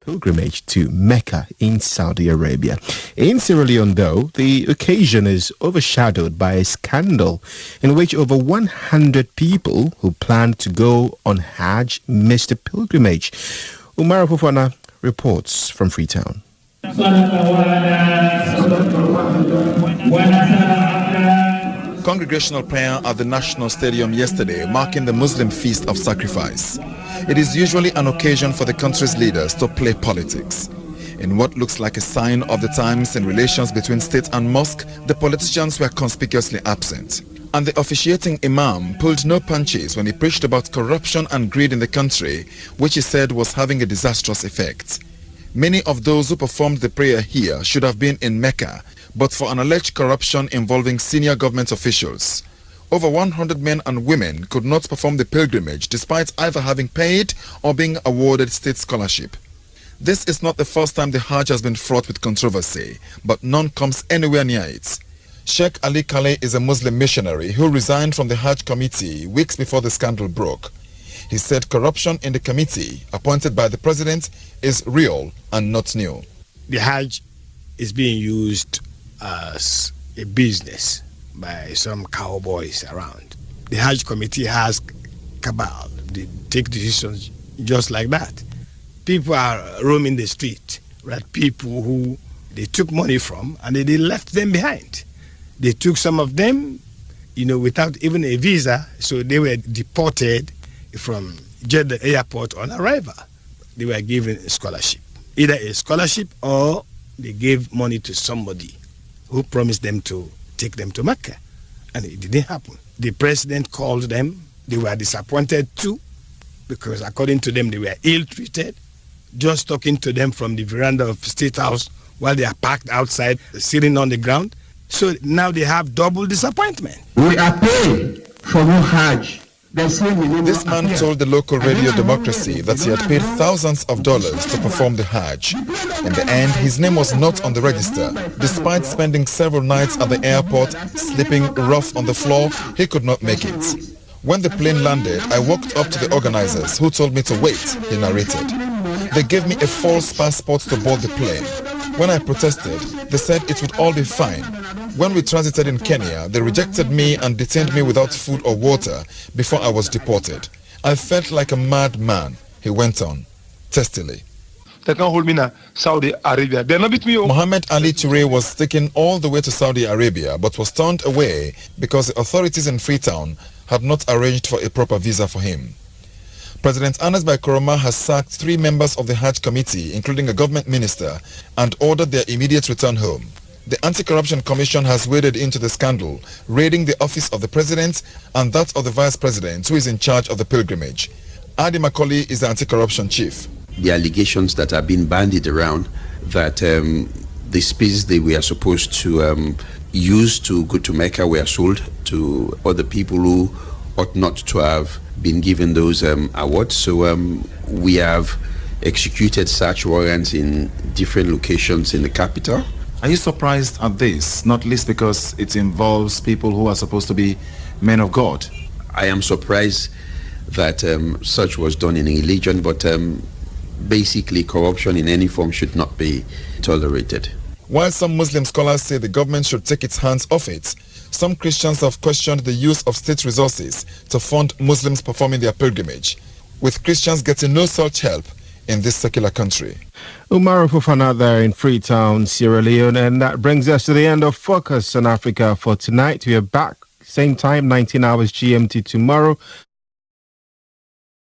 pilgrimage to Mecca in Saudi Arabia. In Sierra Leone, though, the occasion is overshadowed by a scandal in which over 100 people who planned to go on Hajj missed the pilgrimage. Umar Fofana reports from Freetown. Congregational prayer at the National Stadium yesterday, marking the Muslim Feast of Sacrifice. It is usually an occasion for the country's leaders to play politics. In what looks like a sign of the times in relations between state and mosque, the politicians were conspicuously absent. And the officiating imam pulled no punches when he preached about corruption and greed in the country, which he said was having a disastrous effect. Many of those who performed the prayer here should have been in Mecca, but for an alleged corruption involving senior government officials. Over 100 men and women could not perform the pilgrimage despite either having paid or being awarded state scholarship. This is not the first time the Hajj has been fraught with controversy, but none comes anywhere near it. Sheikh Ali Khaleh is a Muslim missionary who resigned from the Hajj committee weeks before the scandal broke. He said corruption in the committee appointed by the president is real and not new. The Hajj is being used as a business by some cowboys around. The Hajj committee has cabal. They take decisions just like that. People are roaming the street, right? People who they took money from and they left them behind. They took some of them, without even a visa, so they were deported from Jeddah airport on arrival. They were given a scholarship, either a scholarship or they gave money to somebody who promised them to take them to Mecca, and it didn't happen. The president called them. They were disappointed too, because according to them, they were ill-treated. Just talking to them from the veranda of State House while they are parked outside, sitting on the ground. So now they have double disappointment. We are paying for no Hajj. This man told the local radio Democracy that he had paid thousands of dollars to perform the Hajj. In the end, his name was not on the register. Despite spending several nights at the airport, sleeping rough on the floor, he could not make it. When the plane landed, I walked up to the organizers who told me to wait, he narrated. They gave me a false passport to board the plane. When I protested, they said it would all be fine. When we transited in Kenya, they rejected me and detained me without food or water before I was deported. I felt like a madman, he went on, testily. They can't hold me in Saudi Arabia. They're not with me. Mohammed Ali Toure was taken all the way to Saudi Arabia but was turned away because the authorities in Freetown had not arranged for a proper visa for him. President Anas Koroma has sacked 3 members of the Hajj committee, including a government minister, and ordered their immediate return home. The Anti-Corruption Commission has waded into the scandal, raiding the office of the president and that of the vice president, who is in charge of the pilgrimage. Adi Macaulay is the anti-corruption chief. The allegations that are being bandied around that the species they were supposed to use to go to Mecca were sold to other people who ought not to have been given those awards. So we have executed search warrants in different locations in the capital. Are you surprised at this, not least because it involves people who are supposed to be men of God? I am surprised that such was done in a religion, but basically corruption in any form should not be tolerated. While some Muslim scholars say the government should take its hands off it, some Christians have questioned the use of state resources to fund Muslims performing their pilgrimage, with Christians getting no such help in this secular country. Umar Fofana there in Freetown, Sierra Leone, and that brings us to the end of Focus on Africa for tonight. We are back same time, 19 hours GMT tomorrow.